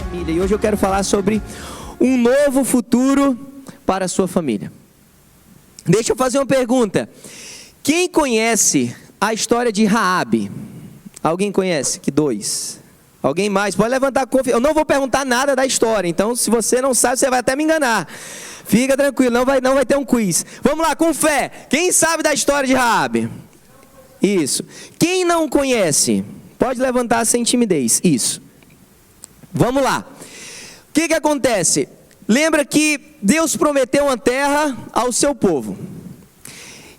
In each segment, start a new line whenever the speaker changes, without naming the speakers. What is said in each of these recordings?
família. E hoje eu quero falar sobre um novo futuro para a sua família. Deixa eu fazer uma pergunta. Quem conhece a história de Raabe? Alguém conhece? Que dois. Alguém mais? Pode levantar a confiança. Eu não vou perguntar nada da história, então se você não sabe, você vai até me enganar. Fica tranquilo, não vai ter um quiz. Vamos lá, com fé. Quem sabe da história de Raabe? Isso. Quem não conhece? Pode levantar sem timidez. Isso. Vamos lá. O que acontece? Lembra que Deus prometeu uma terra ao seu povo.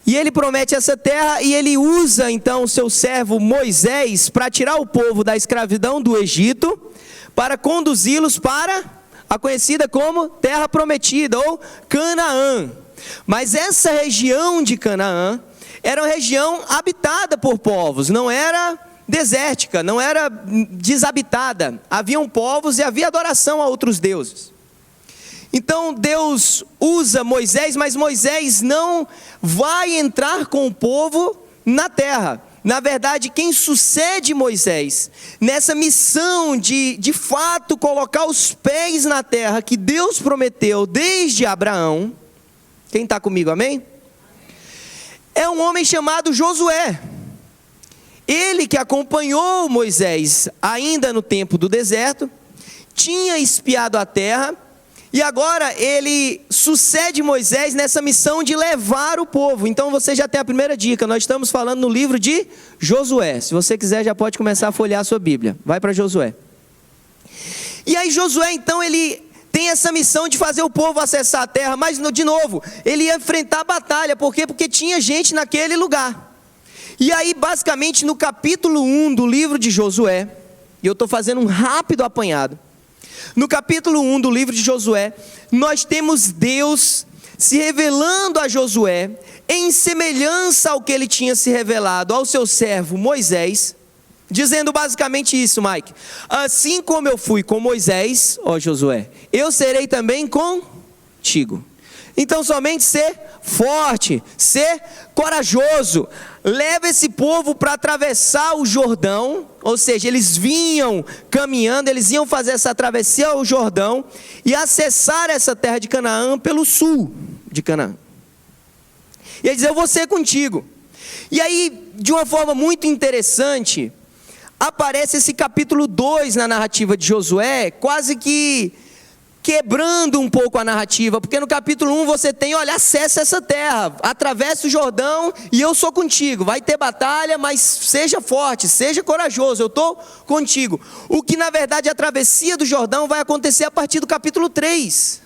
E ele promete essa terra e ele usa então o seu servo Moisés para tirar o povo da escravidão do Egito, para conduzi-los para a conhecida como Terra Prometida ou Canaã. Mas essa região de Canaã era uma região habitada por povos, não era desértica, não era desabitada. Haviam povos e havia adoração a outros deuses. Então Deus usa Moisés, mas Moisés não vai entrar com o povo na terra. Na verdade, quem sucede Moisés nessa missão de fato colocar os pés na terra que Deus prometeu desde Abraão, quem está comigo, amém? É um homem chamado Josué. Ele que acompanhou Moisés ainda no tempo do deserto, tinha espiado a terra, e agora ele sucede Moisés nessa missão de levar o povo. Então você já tem a primeira dica, nós estamos falando no livro de Josué. Se você quiser já pode começar a folhear a sua Bíblia, vai para Josué. E aí Josué então ele tem essa missão de fazer o povo acessar a terra, mas de novo, ele ia enfrentar a batalha, por quê? Porque tinha gente naquele lugar. E aí basicamente no capítulo 1 do livro de Josué, e eu estou fazendo um rápido apanhado, no capítulo 1 do livro de Josué, nós temos Deus se revelando a Josué em semelhança ao que ele tinha se revelado ao seu servo Moisés, dizendo basicamente isso, Mike: assim como eu fui com Moisés, ó Josué, eu serei também contigo. Então somente ser forte, ser corajoso, leva esse povo para atravessar o Jordão, ou seja, eles vinham caminhando, eles iam fazer essa travessia ao Jordão e acessar essa terra de Canaã pelo sul de Canaã. E ele diz: eu vou ser contigo. E aí, de uma forma muito interessante, aparece esse capítulo 2 na narrativa de Josué, quase que quebrando um pouco a narrativa, porque no capítulo 1 você tem: olha, acessa essa terra, atravessa o Jordão e eu sou contigo, vai ter batalha, mas seja forte, seja corajoso, eu estou contigo. O que na verdade a travessia do Jordão vai acontecer a partir do capítulo 3.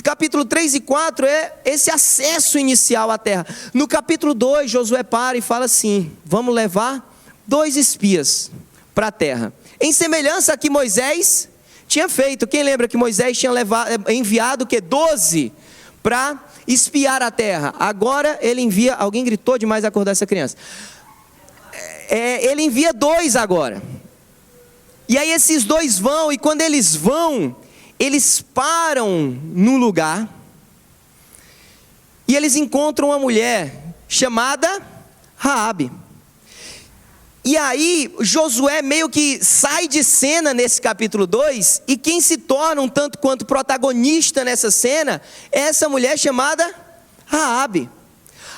Capítulo 3 e 4 é esse acesso inicial à terra. No capítulo 2 Josué para e fala assim: vamos levar 2 espias para a terra, em semelhança a que Moisés tinha feito. Quem lembra que Moisés tinha enviado 12 para espiar a terra? Agora ele envia, alguém gritou demais, acordar essa criança. Ele envia 2 agora. E aí esses 2 vão, e quando eles vão, eles param num lugar, e eles encontram uma mulher chamada Raabe. E aí Josué meio que sai de cena nesse capítulo 2, e quem se torna um tanto quanto protagonista nessa cena é essa mulher chamada Raabe.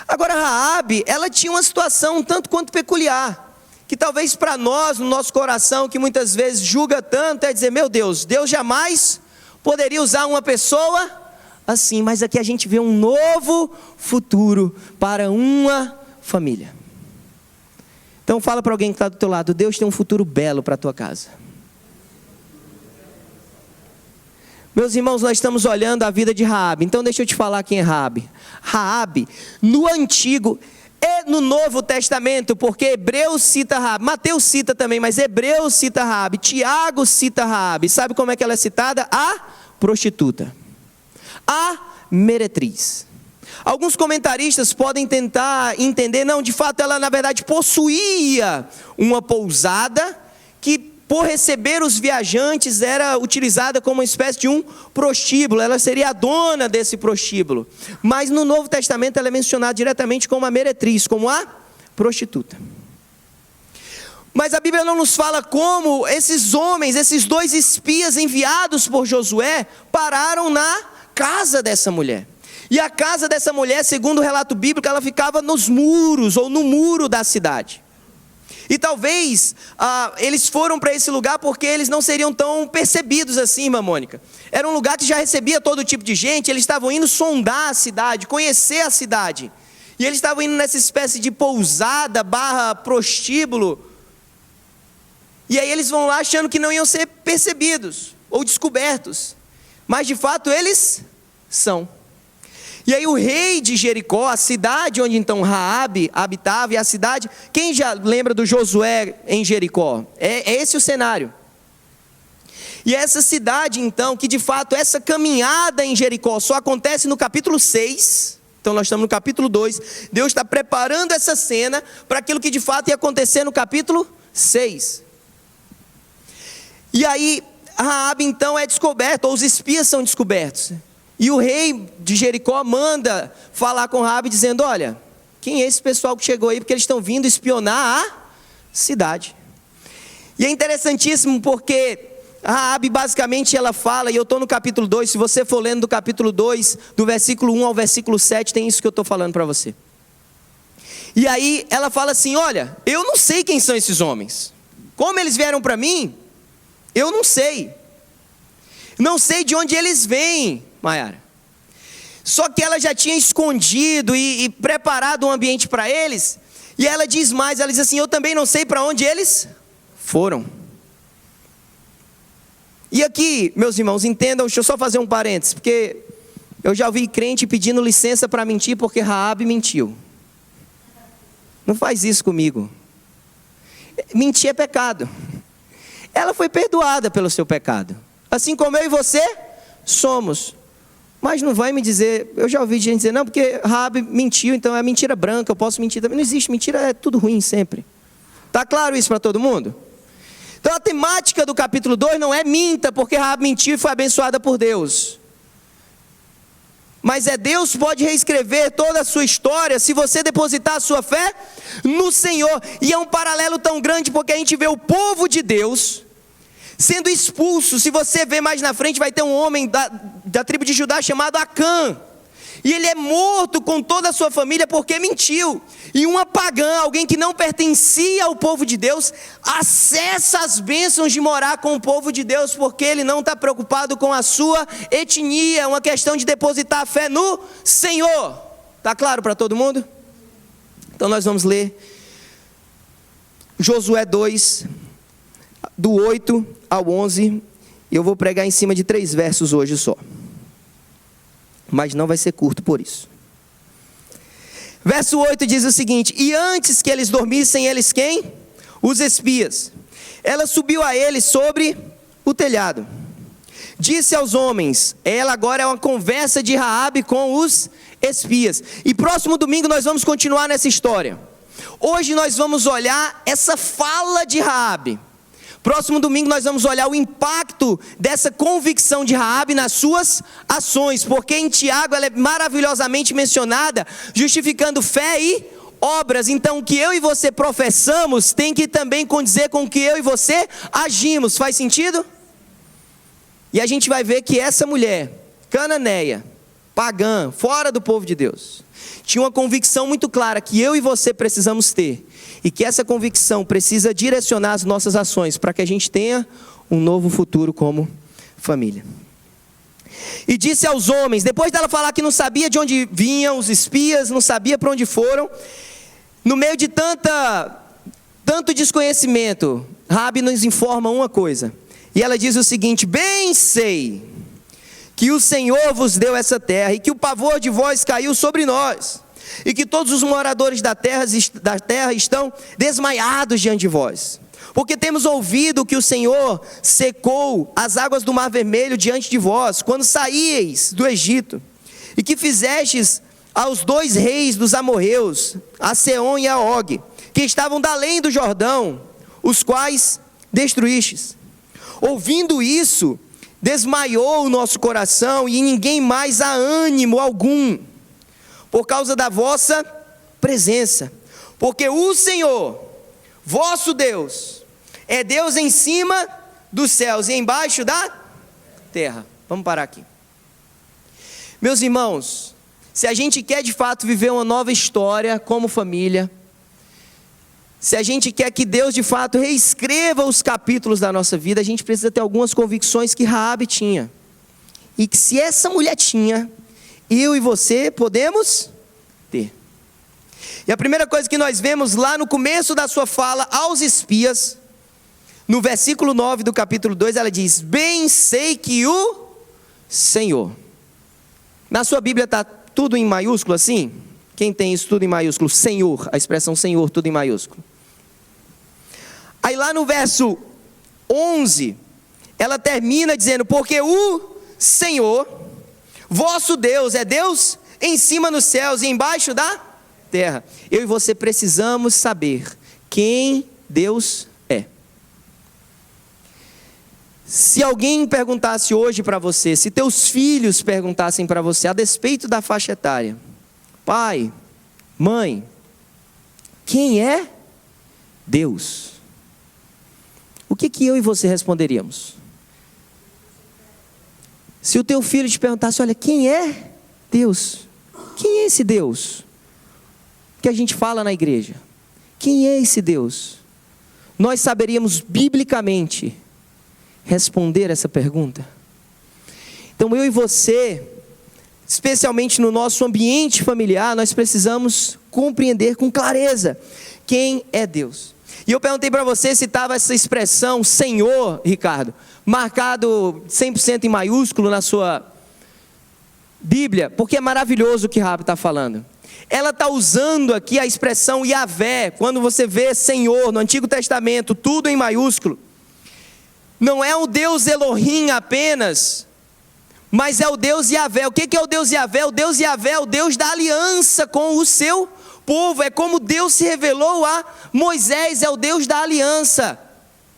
Agora Raabe, ela tinha uma situação um tanto quanto peculiar, que talvez para nós, no nosso coração, que muitas vezes julga tanto, é dizer: meu Deus, Deus jamais poderia usar uma pessoa assim. Mas aqui a gente vê um novo futuro para uma família. Então fala para alguém que está do teu lado: Deus tem um futuro belo para a tua casa. Meus irmãos, nós estamos olhando a vida de Raabe. Então deixa eu te falar quem é Raabe. Raabe, no Antigo e no Novo Testamento, porque Hebreus cita Raabe, Mateus cita também, mas Hebreus cita Raabe, Tiago cita Raabe. Sabe como é que ela é citada? A prostituta, a meretriz. Alguns comentaristas podem tentar entender: não, de fato ela na verdade possuía uma pousada que, por receber os viajantes, era utilizada como uma espécie de um prostíbulo. Ela seria a dona desse prostíbulo. Mas no Novo Testamento ela é mencionada diretamente como a meretriz, como a prostituta. Mas a Bíblia não nos fala como esses homens, esses 2 espias enviados por Josué, pararam na casa dessa mulher. E a casa dessa mulher, segundo o relato bíblico, ela ficava nos muros, ou no muro da cidade. E talvez eles foram para esse lugar porque eles não seriam tão percebidos assim, irmã Mônica. Era um lugar que já recebia todo tipo de gente, eles estavam indo sondar a cidade, conhecer a cidade. E eles estavam indo nessa espécie de pousada, prostíbulo. E aí eles vão lá achando que não iam ser percebidos ou descobertos. Mas de fato eles são. E aí o rei de Jericó, a cidade onde então Raabe habitava, e a cidade, quem já lembra do Josué em Jericó? É esse o cenário. E essa cidade então, que de fato essa caminhada em Jericó só acontece no capítulo 6, então nós estamos no capítulo 2, Deus está preparando essa cena para aquilo que de fato ia acontecer no capítulo 6. E aí Raabe então é descoberta, ou os espias são descobertos. E o rei de Jericó manda falar com Raabe dizendo: olha, quem é esse pessoal que chegou aí? Porque eles estão vindo espionar a cidade. E é interessantíssimo porque Raabe basicamente ela fala, e eu estou no capítulo 2, se você for lendo do capítulo 2, do versículo 1 ao versículo 7, tem isso que eu estou falando para você. E aí ela fala assim: olha, eu não sei quem são esses homens. Como eles vieram para mim, eu não sei. Não sei de onde eles vêm, Maiara. Só que ela já tinha escondido e preparado um ambiente para eles. E ela diz mais, ela diz assim: eu também não sei para onde eles foram. E aqui, meus irmãos, entendam, deixa eu só fazer um parênteses, porque eu já ouvi crente pedindo licença para mentir porque Raabe mentiu. Não faz isso comigo. Mentir é pecado. Ela foi perdoada pelo seu pecado, assim como eu e você somos. Mas não vai me dizer, eu já ouvi gente dizer: não, porque Raabe mentiu, então é mentira branca, eu posso mentir também. Não existe mentira, é tudo ruim sempre. Está claro isso para todo mundo? Então a temática do capítulo 2 não é minta, porque Raabe mentiu e foi abençoada por Deus. Mas Deus pode reescrever toda a sua história se você depositar a sua fé no Senhor. E é um paralelo tão grande porque a gente vê o povo de Deus sendo expulso. Se você ver mais na frente, vai ter um homem da tribo de Judá chamado Acã. E ele é morto com toda a sua família porque mentiu. E uma pagã, alguém que não pertencia ao povo de Deus, acessa as bênçãos de morar com o povo de Deus, porque ele não está preocupado com a sua etnia. É uma questão de depositar a fé no Senhor. Está claro para todo mundo? Então nós vamos ler Josué 2, do 8 ao 11. E eu vou pregar em cima de 3 versos hoje só. Mas não vai ser curto por isso. Verso 8 diz o seguinte: e antes que eles dormissem, eles quem? Os espias. Ela subiu a eles sobre o telhado. Disse aos homens, ela agora é uma conversa de Raabe com os espias. E próximo domingo nós vamos continuar nessa história. Hoje nós vamos olhar essa fala de Raabe. Próximo domingo nós vamos olhar o impacto dessa convicção de Raabe nas suas ações, porque em Tiago ela é maravilhosamente mencionada, justificando fé e obras. Então o que eu e você professamos tem que também condizer com o que eu e você agimos. Faz sentido? E a gente vai ver que essa mulher, cananeia, pagã, fora do povo de Deus, tinha uma convicção muito clara que eu e você precisamos ter. E que essa convicção precisa direcionar as nossas ações para que a gente tenha um novo futuro como família. E disse aos homens, depois dela falar que não sabia de onde vinham os espias, não sabia para onde foram, no meio de tanto desconhecimento, Raabe nos informa uma coisa. E ela diz o seguinte: bem sei que o Senhor vos deu essa terra e que o pavor de vós caiu sobre nós. E que todos os moradores da terra estão desmaiados diante de vós. Porque temos ouvido que o Senhor secou as águas do Mar Vermelho diante de vós, quando saíeis do Egito. E que fizestes aos 2 reis dos amorreus, a Seom e a Og, que estavam da além do Jordão, os quais destruístes. Ouvindo isso, desmaiou o nosso coração e ninguém mais há ânimo algum, por causa da vossa presença, porque o Senhor, vosso Deus, É Deus em cima dos céus e embaixo da terra. Vamos parar aqui. Meus irmãos, se a gente quer de fato viver uma nova história como família, se a gente quer que Deus de fato reescreva os capítulos da nossa vida, a gente precisa ter algumas convicções que Raabe tinha. E que se essa mulher tinha, eu e você podemos ter. E a primeira coisa que nós vemos lá no começo da sua fala aos espias, no versículo 9 do capítulo 2, ela diz: bem sei que o Senhor. Na sua Bíblia está tudo em maiúsculo assim? Quem tem isso tudo em maiúsculo? Senhor, a expressão Senhor, tudo em maiúsculo. Aí lá no verso 11, ela termina dizendo: porque o Senhor, vosso Deus, é Deus em cima nos céus e embaixo da terra. Eu e você precisamos saber quem Deus é. Se alguém perguntasse hoje para você, se teus filhos perguntassem para você, a despeito da faixa etária: pai, mãe, quem é Deus? O que eu e você responderíamos? Se o teu filho te perguntasse: olha, quem é Deus? Quem é esse Deus que a gente fala na igreja? Quem é esse Deus? Nós saberíamos biblicamente responder essa pergunta? Então eu e você, especialmente no nosso ambiente familiar, nós precisamos compreender com clareza quem é Deus. E eu perguntei para você se estava essa expressão Senhor, Ricardo, marcado 100% em maiúsculo na sua Bíblia, porque é maravilhoso o que Raabe está falando. Ela está usando aqui a expressão Yahvé. Quando você vê Senhor no Antigo Testamento, tudo em maiúsculo, não é o Deus Elohim apenas, mas é o Deus Yahvé. O que é o Deus Yahvé? O Deus Yahvé é o Deus da aliança com o seu povo. É como Deus se revelou a Moisés, é o Deus da aliança,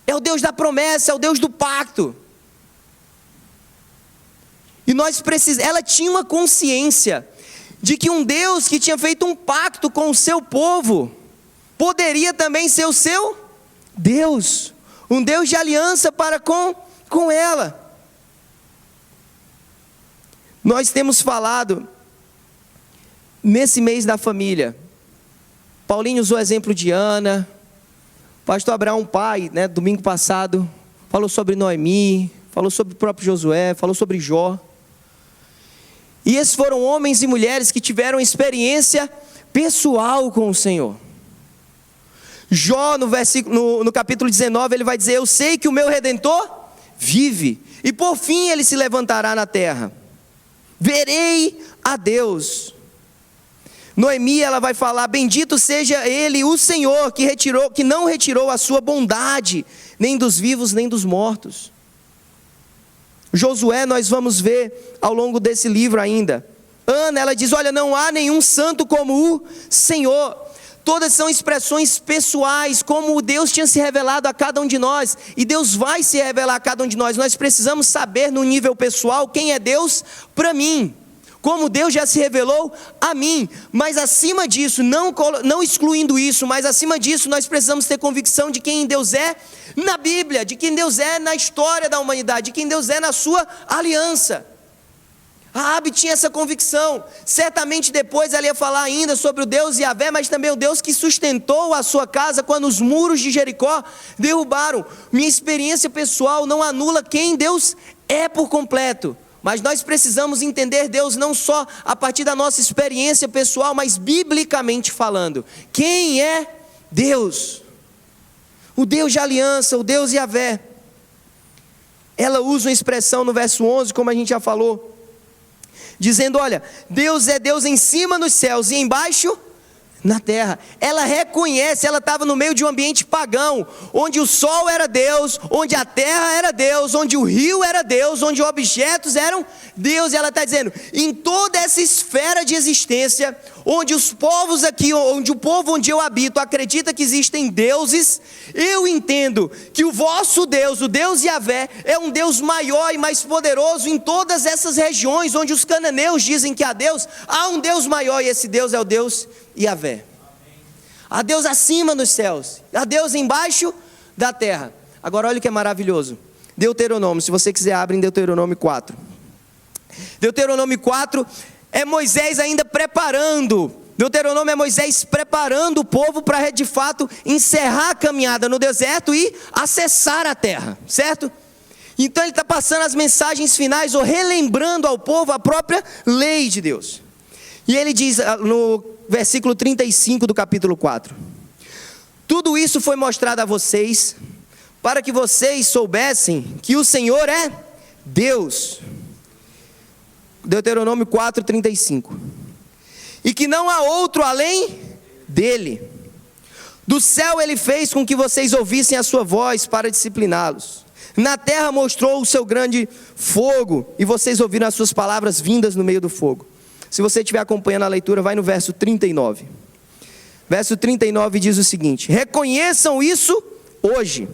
é o Deus da promessa, é o Deus do pacto. E ela tinha uma consciência de que um Deus que tinha feito um pacto com o seu povo, poderia também ser o seu Deus, um Deus de aliança para com ela. Nós temos falado, nesse mês da família, Paulinho usou o exemplo de Ana, pastor Abraão, pai, domingo passado, falou sobre Noemi, falou sobre o próprio Josué, falou sobre Jó. E esses foram homens e mulheres que tiveram experiência pessoal com o Senhor. Jó, no capítulo 19, ele vai dizer: eu sei que o meu Redentor vive, e por fim ele se levantará na terra. Verei a Deus. Noemi, ela vai falar: bendito seja ele, o Senhor, que não retirou a sua bondade, nem dos vivos, nem dos mortos. Josué, nós vamos ver ao longo desse livro ainda. Ana, ela diz: olha, não há nenhum santo como o Senhor. Todas são expressões pessoais, como Deus tinha se revelado a cada um de nós, e Deus vai se revelar a cada um de nós. Nós precisamos saber no nível pessoal quem é Deus para mim, como Deus já se revelou a mim. Mas acima disso, não excluindo isso, mas acima disso nós precisamos ter convicção de quem Deus é na Bíblia, de quem Deus é na história da humanidade, de quem Deus é na sua aliança. Raabe tinha essa convicção. Certamente depois ela ia falar ainda sobre o Deus Yahvé, mas também o Deus que sustentou a sua casa quando os muros de Jericó derrubaram. Minha experiência pessoal não anula quem Deus é por completo, mas nós precisamos entender Deus não só a partir da nossa experiência pessoal, mas biblicamente falando. Quem é Deus? O Deus de aliança, o Deus Yahvé. Ela usa uma expressão no verso 11, como a gente já falou, dizendo: olha, Deus é Deus em cima nos céus e embaixo na terra. Ela reconhece, ela estava no meio de um ambiente pagão, onde o sol era Deus, onde a terra era Deus, onde o rio era Deus, onde objetos eram Deus. E ela está dizendo: em toda essa esfera de existência, onde os povos aqui, onde o povo onde eu habito acredita que existem deuses, eu entendo que o vosso Deus, o Deus Yahvé, é um Deus maior e mais poderoso em todas essas regiões onde os cananeus dizem que há Deus. Há um Deus maior, e esse Deus é o Deus Yahvé. Há Deus acima nos céus, há Deus embaixo da terra. Agora olha o que é maravilhoso. Deuteronômio, se você quiser abre em Deuteronômio 4. Deuteronômio 4 é Moisés ainda preparando. Deuteronômio é Moisés preparando o povo para de fato encerrar a caminhada no deserto e acessar a terra, certo? Então ele está passando as mensagens finais ou relembrando ao povo a própria lei de Deus. E ele diz no versículo 35 do capítulo 4: tudo isso foi mostrado a vocês para que vocês soubessem que o Senhor é Deus. Deuteronômio 4, 35. E que não há outro além dele. Do céu ele fez com que vocês ouvissem a sua voz para discipliná-los. Na terra mostrou o seu grande fogo, e vocês ouviram as suas palavras vindas no meio do fogo. Se você estiver acompanhando a leitura, vai no verso 39. Verso 39 diz o seguinte: reconheçam isso hoje.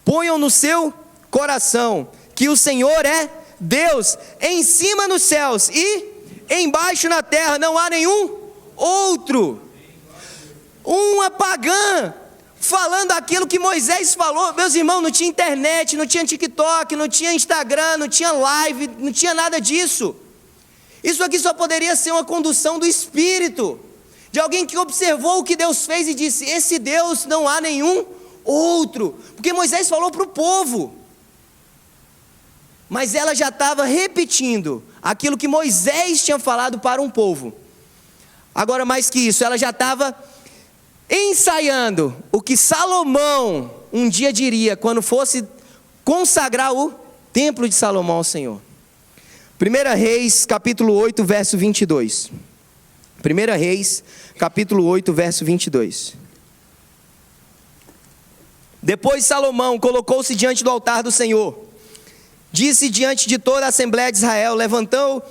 Ponham no seu coração que o Senhor é Deus, em cima nos céus e embaixo na terra não há nenhum outro. Uma pagã falando aquilo que Moisés falou. Meus irmãos, não tinha internet, não tinha TikTok, não tinha Instagram, não tinha live, não tinha nada disso. Isso aqui só poderia ser uma condução do Espírito, de alguém que observou o que Deus fez e disse: esse Deus não há nenhum outro. Porque Moisés falou para o povo, mas ela já estava repetindo aquilo que Moisés tinha falado para um povo. Agora, mais que isso, ela já estava ensaiando o que Salomão um dia diria quando fosse consagrar o templo de Salomão ao Senhor. 1 Reis, capítulo 8, verso 22. 1 Reis, capítulo 8, verso 22. Depois Salomão colocou-se diante do altar do Senhor. Disse diante de toda a Assembleia de Israel, levantou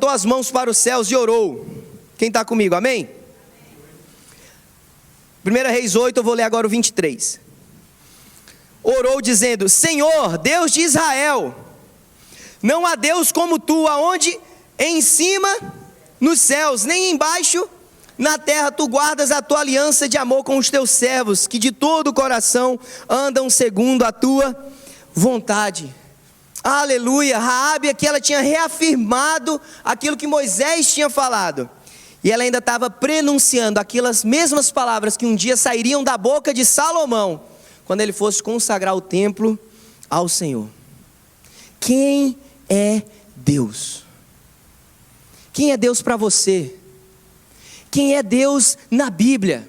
as mãos para os céus e orou. Quem está comigo, amém? 1 Reis 8, eu vou ler agora o 23. Orou dizendo: Senhor, Deus de Israel, não há Deus como tu, aonde em cima nos céus, nem embaixo na terra tu guardas a tua aliança de amor com os teus servos, que de todo o coração andam segundo a tua vontade. Aleluia. Raabe aqui, ela tinha reafirmado aquilo que Moisés tinha falado, e ela ainda estava prenunciando aquelas mesmas palavras que um dia sairiam da boca de Salomão, quando ele fosse consagrar o templo ao Senhor. Quem é Deus? Quem é Deus para você? Quem é Deus na Bíblia?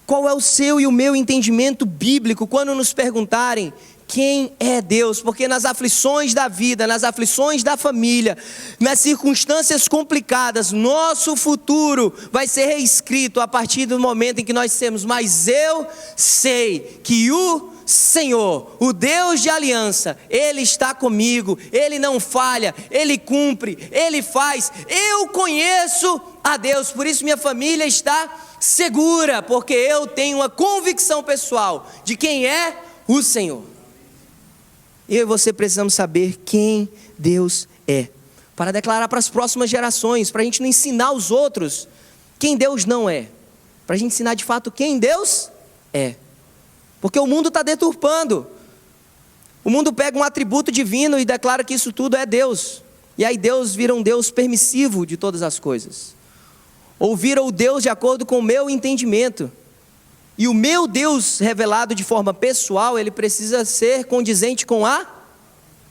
Qual é o seu e o meu entendimento bíblico quando nos perguntarem quem é Deus? Porque nas aflições da vida, nas aflições da família, nas circunstâncias complicadas, nosso futuro vai ser reescrito a partir do momento em que nós dissemos: mas eu sei que o Senhor, o Deus de aliança, Ele está comigo, Ele não falha, Ele cumpre, Ele faz. Eu conheço a Deus, por isso minha família está segura, porque eu tenho uma convicção pessoal de quem é o Senhor. Eu e você precisamos saber quem Deus é, para declarar para as próximas gerações, para a gente não ensinar os outros quem Deus não é, para a gente ensinar de fato quem Deus é. Porque o mundo está deturpando. O mundo pega um atributo divino e declara que isso tudo é Deus. E aí Deus vira um Deus permissivo de todas as coisas. Ou vira o Deus de acordo com o meu entendimento. E o meu Deus revelado de forma pessoal, ele precisa ser condizente com a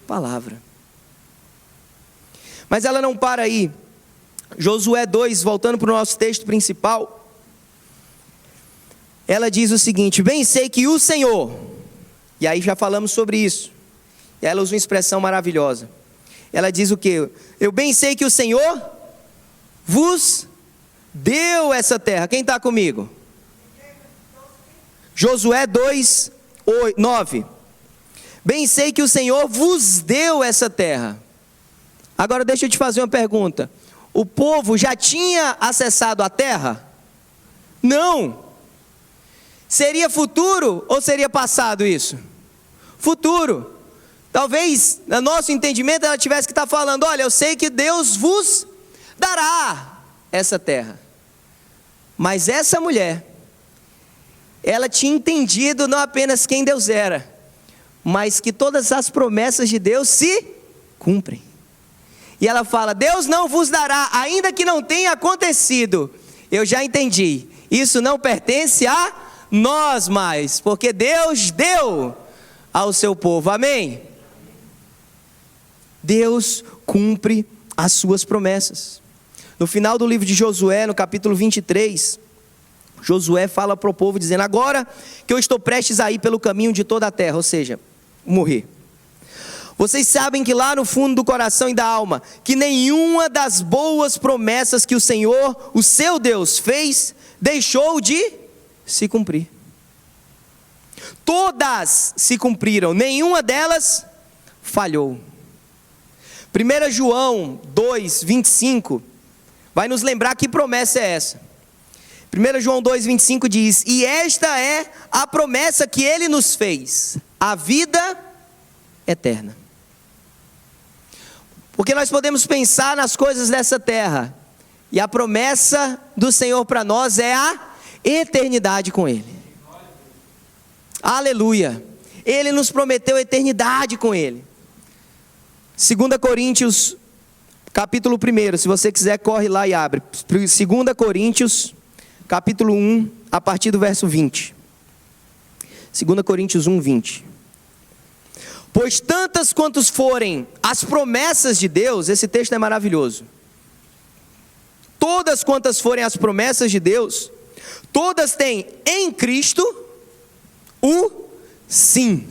palavra. Mas ela não para aí. Josué 2, voltando para o nosso texto principal, ela diz o seguinte: bem sei que o Senhor, e aí já falamos sobre isso, e ela usa uma expressão maravilhosa. Ela diz o quê? Eu bem sei que o Senhor vos deu essa terra. Quem está comigo? Josué 2, 9. Bem sei que o Senhor vos deu essa terra. Agora deixa eu te fazer uma pergunta. O povo já tinha acessado a terra? Não. Seria futuro ou seria passado isso? Futuro. Talvez, no nosso entendimento, ela tivesse que estar falando: olha, eu sei que Deus vos dará essa terra. Mas essa mulher, ela tinha entendido não apenas quem Deus era, mas que todas as promessas de Deus se cumprem. E ela fala: Deus não vos dará, ainda que não tenha acontecido. Eu já entendi, isso não pertence a nós mais, porque Deus deu ao seu povo, amém? Deus cumpre as suas promessas. No final do livro de Josué, no capítulo 23, Josué fala para o povo dizendo: agora que eu estou prestes a ir pelo caminho de toda a terra, ou seja, morrer. Vocês sabem que lá no fundo do coração e da alma, que nenhuma das boas promessas que o Senhor, o seu Deus, fez, deixou de se cumprir. Todas se cumpriram, nenhuma delas falhou. 1 João 2, 25, vai nos lembrar que promessa é essa. 1 João 2, 25 diz: e esta é a promessa que ele nos fez, a vida eterna. Porque nós podemos pensar nas coisas dessa terra, e a promessa do Senhor para nós é a eternidade com Ele. Aleluia! Ele nos prometeu eternidade com Ele. 2 Coríntios, capítulo 1, se você quiser corre lá e abre. 2 Coríntios, capítulo 1, a partir do verso 20. 2 Coríntios 1, 20. Pois tantas quantas forem as promessas de Deus, esse texto é maravilhoso. Todas quantas forem as promessas de Deus, todas têm em Cristo o sim.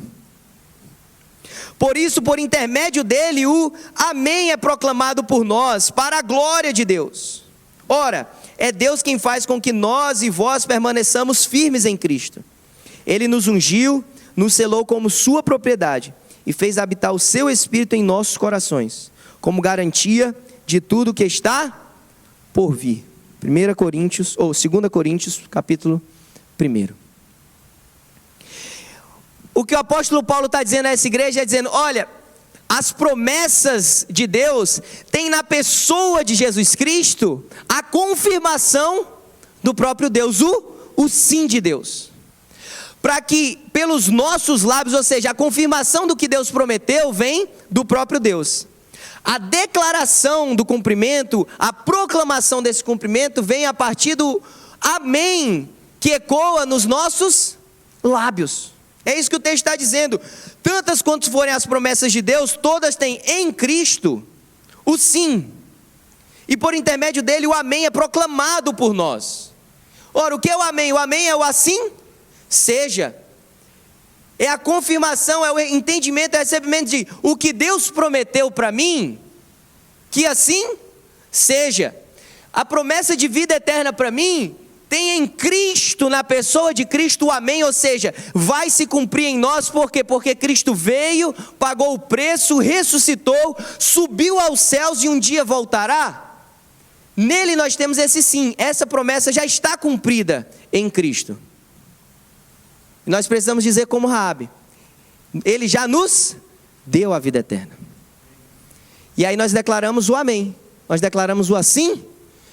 Por isso, por intermédio dele, o amém é proclamado por nós, para a glória de Deus. Ora, é Deus quem faz com que nós e vós permaneçamos firmes em Cristo. Ele nos ungiu, nos selou como sua propriedade, e fez habitar o seu Espírito em nossos corações, como garantia de tudo que está por vir. 2 Coríntios, capítulo 1. O que o apóstolo Paulo está dizendo a essa igreja é dizendo: olha, as promessas de Deus têm na pessoa de Jesus Cristo a confirmação do próprio Deus, o sim de Deus. Para que pelos nossos lábios, ou seja, a confirmação do que Deus prometeu vem do próprio Deus. A declaração do cumprimento, a proclamação desse cumprimento vem a partir do amém que ecoa nos nossos lábios. É isso que o texto está dizendo. Tantas quantas forem as promessas de Deus, todas têm em Cristo o sim. E por intermédio dele o amém é proclamado por nós. Ora, o que é o amém? O amém é o assim seja. É a confirmação, é o entendimento, é o recebimento de o que Deus prometeu para mim, que assim seja. A promessa de vida eterna para mim tem em Cristo, na pessoa de Cristo, o amém, ou seja, vai se cumprir em nós, por quê? Porque Cristo veio, pagou o preço, ressuscitou, subiu aos céus e um dia voltará. Nele nós temos esse sim, essa promessa já está cumprida em Cristo. Nós precisamos dizer como Raabe: ele já nos deu a vida eterna. E aí nós declaramos o amém, nós declaramos o assim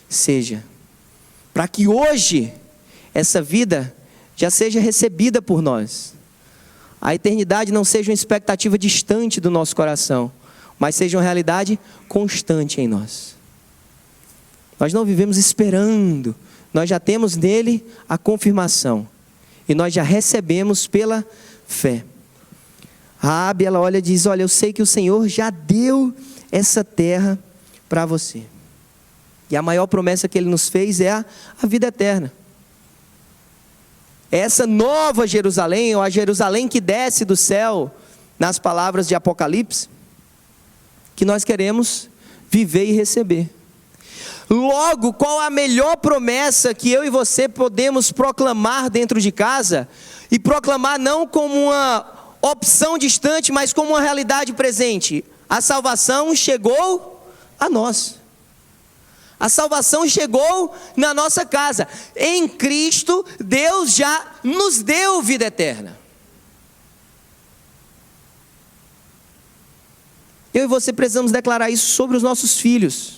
seja, para que hoje essa vida já seja recebida por nós. A eternidade não seja uma expectativa distante do nosso coração, mas seja uma realidade constante em nós. Nós não vivemos esperando, nós já temos nele a confirmação. E nós já recebemos pela fé. Raabe, ela olha e diz: olha, eu sei que o Senhor já deu essa terra para você. E a maior promessa que Ele nos fez é a vida eterna. Essa nova Jerusalém, ou a Jerusalém que desce do céu, nas palavras de Apocalipse, que nós queremos viver e receber. Logo, qual a melhor promessa que eu e você podemos proclamar dentro de casa? E proclamar não como uma opção distante, mas como uma realidade presente. A salvação chegou a nós. A salvação chegou na nossa casa. Em Cristo, Deus já nos deu vida eterna. Eu e você precisamos declarar isso sobre os nossos filhos.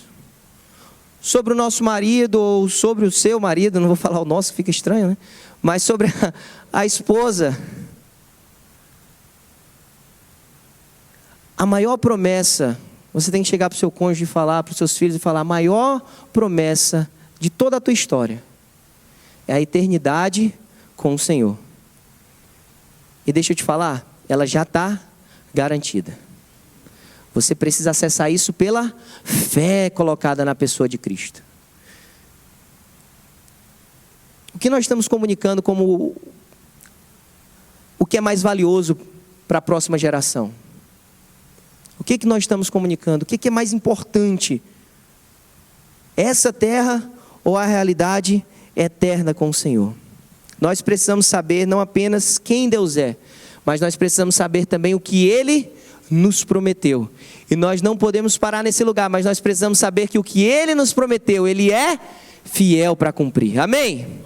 sobre o nosso marido ou sobre o seu marido, não vou falar o nosso, fica estranho, né? Mas sobre a esposa. A maior promessa, você tem que chegar para o seu cônjuge e falar, para os seus filhos e falar, a maior promessa de toda a tua história é a eternidade com o Senhor. E deixa eu te falar, ela já está garantida. Você precisa acessar isso pela fé colocada na pessoa de Cristo. O que nós estamos comunicando como o que é mais valioso para a próxima geração? O que nós estamos comunicando? O que é mais importante? Essa terra ou a realidade eterna com o Senhor? Nós precisamos saber não apenas quem Deus é, mas nós precisamos saber também o que Ele nos prometeu. E nós não podemos parar nesse lugar, mas nós precisamos saber que o que Ele nos prometeu, Ele é fiel para cumprir. Amém?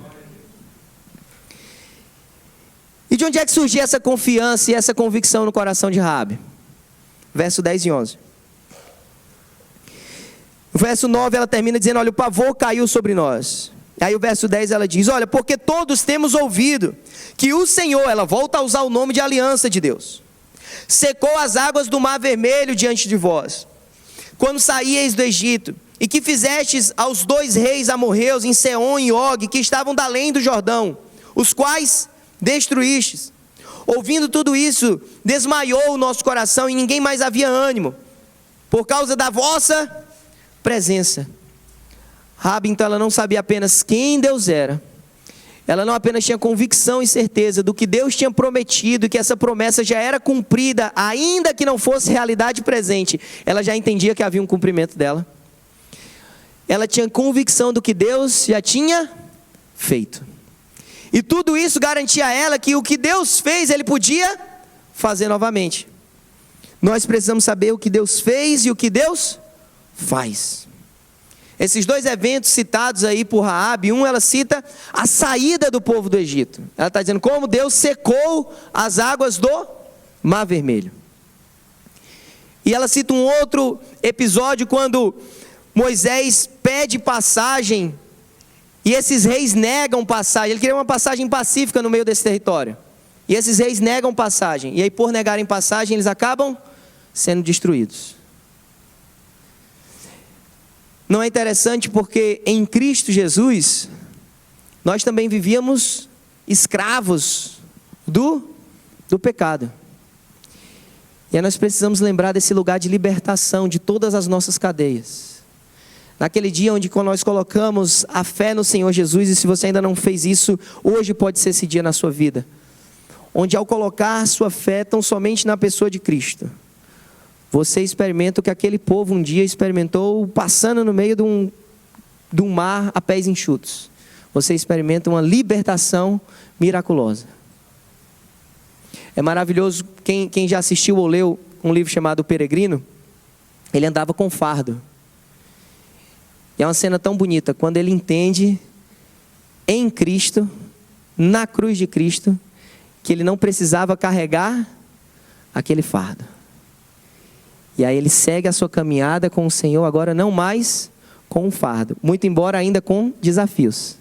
E de onde é que surgiu essa confiança e essa convicção no coração de Raabe? Verso 10 e 11. No verso 9 ela termina dizendo, olha, o pavor caiu sobre nós. Aí o verso 10 ela diz, olha, porque todos temos ouvido que o Senhor, ela volta a usar o nome de aliança de Deus, secou as águas do mar vermelho diante de vós, quando saíeis do Egito, e que fizestes aos 2 reis amorreus em Seom e Og, que estavam da além do Jordão, os quais destruístes. Ouvindo tudo isso, desmaiou o nosso coração e ninguém mais havia ânimo, por causa da vossa presença. Raabe, então, ela não sabia apenas quem Deus era, ela não apenas tinha convicção e certeza do que Deus tinha prometido, e que essa promessa já era cumprida, ainda que não fosse realidade presente, ela já entendia que havia um cumprimento dela. Ela tinha convicção do que Deus já tinha feito. E tudo isso garantia a ela que o que Deus fez, Ele podia fazer novamente. Nós precisamos saber o que Deus fez e o que Deus faz. Esses 2 eventos citados aí por Raabe, ela cita a saída do povo do Egito. Ela está dizendo como Deus secou as águas do Mar Vermelho. E ela cita um outro episódio quando Moisés pede passagem e esses reis negam passagem. Ele queria uma passagem pacífica no meio desse território. E esses reis negam passagem. E aí, por negarem passagem, eles acabam sendo destruídos. Não é interessante porque em Cristo Jesus, nós também vivíamos escravos do pecado. E aí nós precisamos lembrar desse lugar de libertação de todas as nossas cadeias. Naquele dia onde nós colocamos a fé no Senhor Jesus, e se você ainda não fez isso, hoje pode ser esse dia na sua vida. Onde ao colocar sua fé tão somente na pessoa de Cristo, você experimenta o que aquele povo um dia experimentou passando no meio de um mar a pés enxutos. Você experimenta uma libertação miraculosa. É maravilhoso, quem já assistiu ou leu um livro chamado O Peregrino, ele andava com fardo. E é uma cena tão bonita, quando ele entende em Cristo, na cruz de Cristo, que ele não precisava carregar aquele fardo. E aí ele segue a sua caminhada com o Senhor, agora não mais com um fardo, muito embora ainda com desafios.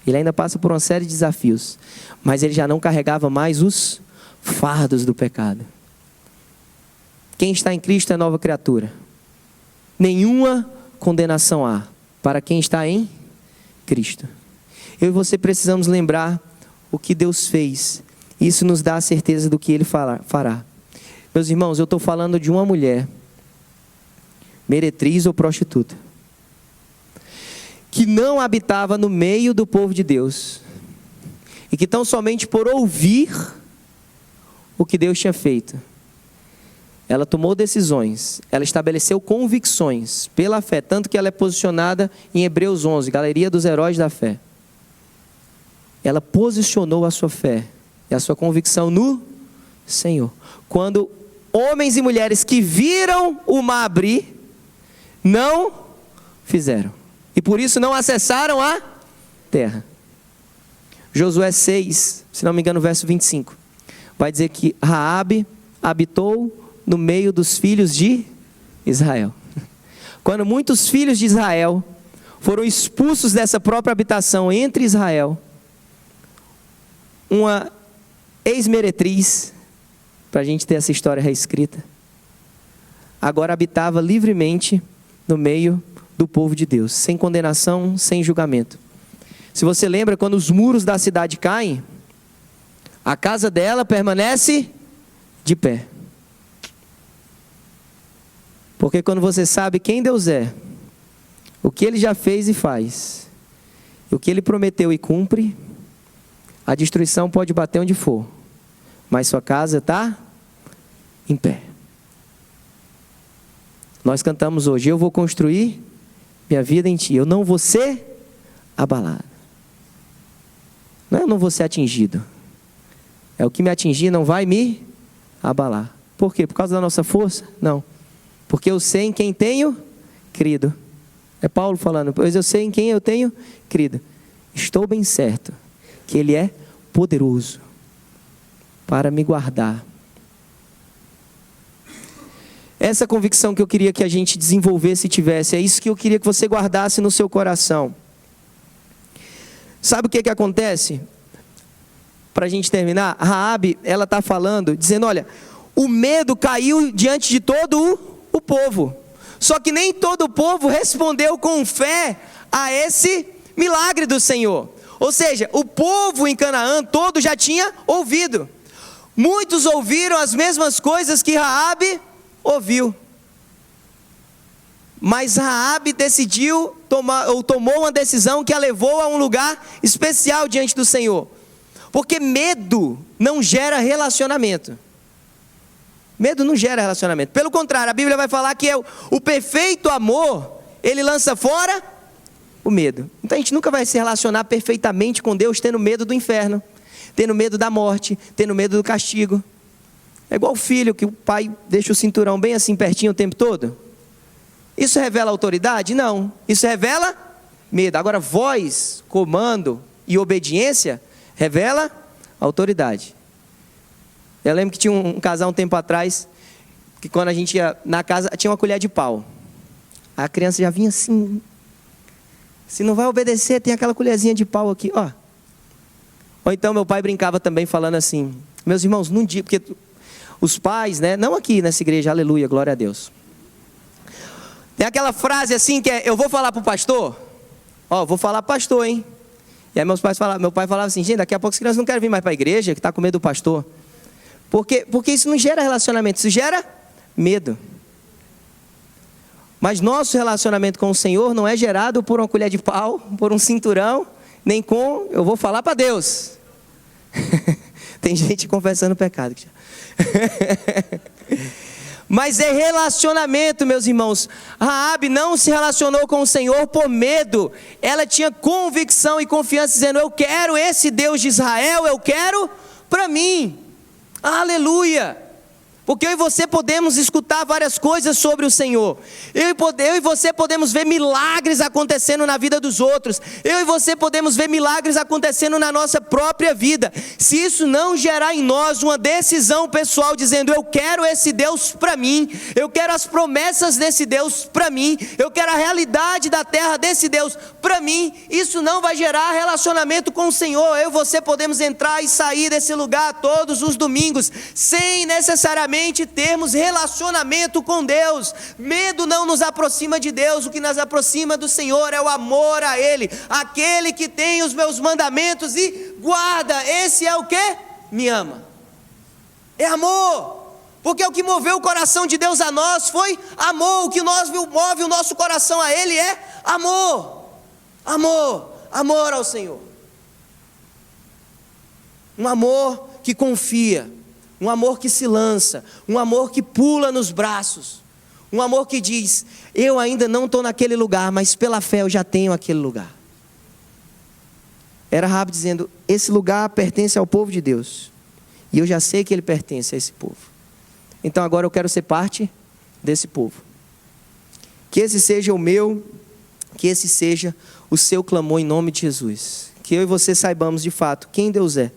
Ele ainda passa por uma série de desafios, mas ele já não carregava mais os fardos do pecado. Quem está em Cristo é nova criatura. Nenhuma condenação há para quem está em Cristo. Eu e você precisamos lembrar o que Deus fez. Isso nos dá a certeza do que Ele fará. Meus irmãos, eu estou falando de uma mulher, meretriz ou prostituta, que não habitava no meio do povo de Deus, e que tão somente por ouvir o que Deus tinha feito, ela tomou decisões, ela estabeleceu convicções pela fé, tanto que ela é posicionada em Hebreus 11, Galeria dos Heróis da Fé. Ela posicionou a sua fé e a sua convicção no Senhor. Quando homens e mulheres que viram o mar abrir, não fizeram. E por isso não acessaram a terra. Josué 6, se não me engano, verso 25. Vai dizer que Raabe habitou no meio dos filhos de Israel. Quando muitos filhos de Israel foram expulsos dessa própria habitação entre Israel, uma ex-meretriz, para a gente ter essa história reescrita, agora habitava livremente no meio do povo de Deus, sem condenação, sem julgamento. Se você lembra, quando os muros da cidade caem, a casa dela permanece de pé. Porque quando você sabe quem Deus é, o que Ele já fez e faz, o que Ele prometeu e cumpre, a destruição pode bater onde for, mas sua casa está em pé. Nós cantamos hoje: eu vou construir minha vida em Ti, eu não vou ser abalado. Não é eu não vou ser atingido, é o que me atingir não vai me abalar. Por quê? Por causa da nossa força? Não. Porque eu sei em quem tenho crido. É Paulo falando: pois eu sei em quem eu tenho crido. Estou bem certo que Ele é poderoso para me guardar. Essa convicção que eu queria que a gente desenvolvesse e tivesse, é isso que eu queria que você guardasse no seu coração. Sabe o que acontece? Para a gente terminar, Raabe, ela está falando, dizendo: olha, o medo caiu diante de todo o povo. Só que nem todo o povo respondeu com fé a esse milagre do Senhor. Ou seja, o povo em Canaã todo já tinha ouvido. Muitos ouviram as mesmas coisas que Raabe ouviu. Mas Raabe tomou uma decisão que a levou a um lugar especial diante do Senhor. Porque medo não gera relacionamento. Medo não gera relacionamento. Pelo contrário, a Bíblia vai falar que o perfeito amor, ele lança fora o medo. Então a gente nunca vai se relacionar perfeitamente com Deus tendo medo do inferno, tendo medo da morte, tendo medo do castigo. É igual o filho que o pai deixa o cinturão bem assim pertinho o tempo todo. Isso revela autoridade? Não. Isso revela medo. Agora, voz, comando e obediência revela autoridade. Eu lembro que tinha um casal um tempo atrás, que quando a gente ia na casa, tinha uma colher de pau. A criança já vinha assim: se não vai obedecer, tem aquela colherzinha de pau aqui, ó. Ou então meu pai brincava também falando assim: meus irmãos, não diga, porque os pais, né, não aqui nessa igreja, aleluia, glória a Deus. Tem aquela frase assim que é: eu vou falar para o pastor, ó, vou falar para o pastor, hein. E aí meu pai falava assim: gente, daqui a pouco as crianças não querem vir mais para a igreja, que está com medo do pastor. Porque isso não gera relacionamento, isso gera medo. Mas nosso relacionamento com o Senhor não é gerado por uma colher de pau, por um cinturão, nem com: eu vou falar para Deus. Tem gente confessando pecado. Mas é relacionamento, meus irmãos. Raabe não se relacionou com o Senhor por medo. Ela tinha convicção e confiança, dizendo: eu quero esse Deus de Israel, eu quero para mim. Aleluia! Porque eu e você podemos escutar várias coisas sobre o Senhor. Eu e você podemos ver milagres acontecendo na vida dos outros. Eu e você podemos ver milagres acontecendo na nossa própria vida. Se isso não gerar em nós uma decisão pessoal, dizendo: eu quero esse Deus para mim, eu quero as promessas desse Deus para mim, eu quero a realidade da terra desse Deus para mim, isso não vai gerar relacionamento com o Senhor. Eu e você podemos entrar e sair desse lugar todos os domingos, sem necessariamente termos relacionamento com Deus. Medo não nos aproxima de Deus. O que nos aproxima do Senhor é o amor a Ele. Aquele que tem os meus mandamentos e guarda, esse é o que? Me ama. É amor. Porque o que moveu o coração de Deus a nós foi amor. O que move o nosso coração a Ele é amor. Amor. Amor ao Senhor. Um amor que confia. Um amor que se lança, um amor que pula nos braços, um amor que diz: eu ainda não estou naquele lugar, mas pela fé eu já tenho aquele lugar. Era Raabe dizendo: esse lugar pertence ao povo de Deus, e eu já sei que ele pertence a esse povo, então agora eu quero ser parte desse povo. Que esse seja o meu, que esse seja o seu clamor em nome de Jesus. Que eu e você saibamos de fato quem Deus é.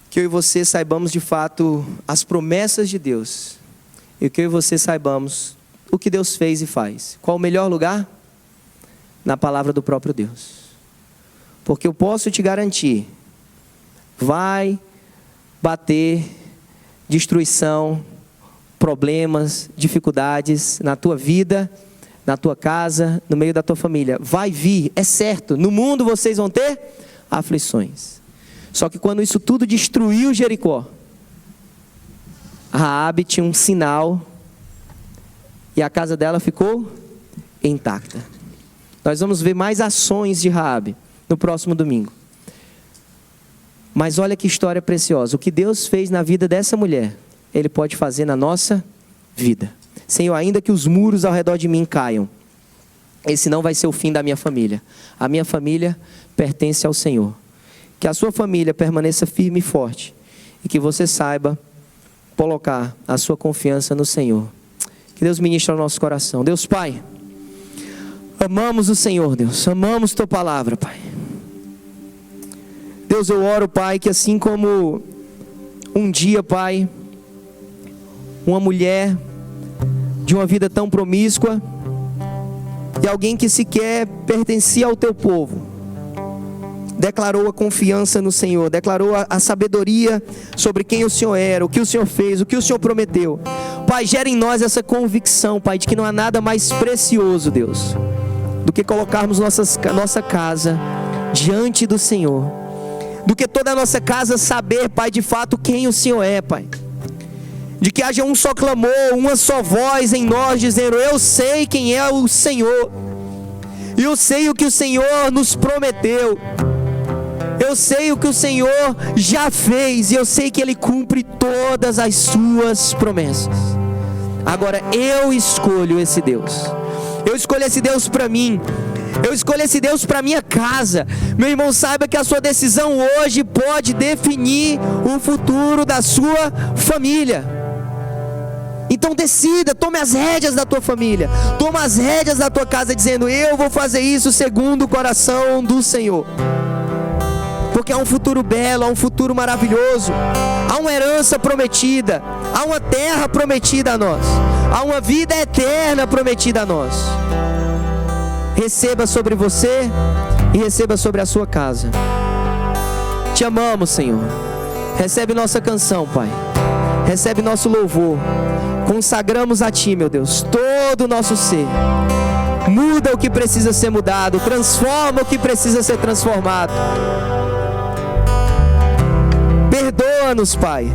Que eu e você saibamos de fato as promessas de Deus. E que eu e você saibamos o que Deus fez e faz. Qual o melhor lugar? na palavra do próprio Deus. Porque eu posso te garantir, vai bater destruição, problemas, dificuldades na tua vida, na tua casa, no meio da tua família. Vai vir, é certo. No mundo vocês vão ter aflições. Só que quando isso tudo destruiu Jericó, Raabe tinha um sinal e a casa dela ficou intacta. Nós vamos ver mais ações de Raabe no próximo domingo. Mas olha que história preciosa. O que Deus fez na vida dessa mulher, Ele pode fazer na nossa vida. Senhor, ainda que os muros ao redor de mim caiam, esse não vai ser o fim da minha família. A minha família pertence ao Senhor. Que a sua família permaneça firme e forte. E que você saiba colocar a sua confiança no Senhor. Que Deus ministre ao nosso coração. Deus Pai, amamos o Senhor, Deus. Amamos Tua palavra, Pai. Deus, eu oro, Pai, que assim como um dia, Pai, uma mulher de uma vida tão promíscua e alguém que sequer pertencia ao Teu povo, declarou a confiança no Senhor, declarou a sabedoria sobre quem o Senhor era, o que o Senhor fez, o que o Senhor prometeu. Pai, gera em nós essa convicção, Pai, de que não há nada mais precioso, Deus, do que colocarmos nossa casa diante do Senhor, do que toda a nossa casa saber, Pai, de fato quem o Senhor é, Pai. De que haja um só clamor, uma só voz em nós, dizendo: eu sei quem é o Senhor, e eu sei o que o Senhor nos prometeu, eu sei o que o Senhor já fez, e eu sei que Ele cumpre todas as suas promessas. Agora eu escolho esse Deus, eu escolho esse Deus para mim, eu escolho esse Deus para minha casa. Meu irmão, saiba que a sua decisão hoje pode definir o futuro da sua família. Então decida, tome as rédeas da tua família, toma as rédeas da tua casa, dizendo: eu vou fazer isso segundo o coração do Senhor. Porque há um futuro belo, há um futuro maravilhoso, há uma herança prometida, há uma terra prometida a nós, há uma vida eterna prometida a nós. Receba sobre você e receba sobre a sua casa. Te amamos, Senhor. Recebe nossa canção, Pai. Recebe nosso louvor. Consagramos a Ti, meu Deus, todo o nosso ser. Muda o que precisa ser mudado, transforma o que precisa ser transformado. Perdoa-nos, Pai.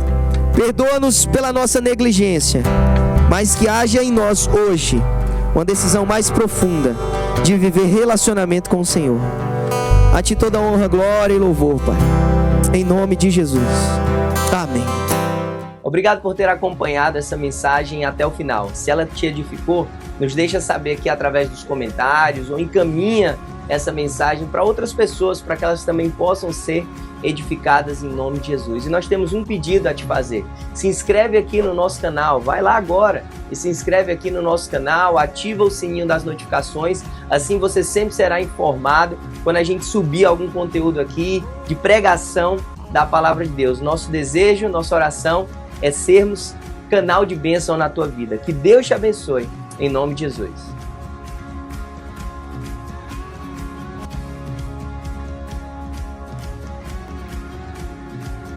Perdoa-nos pela nossa negligência, mas que haja em nós hoje uma decisão mais profunda de viver relacionamento com o Senhor. A Ti toda honra, glória e louvor, Pai. Em nome de Jesus. Amém. Obrigado por ter acompanhado essa mensagem até o final. Se ela te edificou, nos deixa saber aqui através dos comentários, ou encaminha essa mensagem para outras pessoas, para que elas também possam ser edificadas em nome de Jesus. E nós temos um pedido a te fazer: se inscreve aqui no nosso canal, vai lá agora e se inscreve aqui no nosso canal, ativa o sininho das notificações, assim você sempre será informado quando a gente subir algum conteúdo aqui de pregação da palavra de Deus. Nosso desejo, nossa oração é sermos canal de bênção na tua vida. Que Deus te abençoe, em nome de Jesus.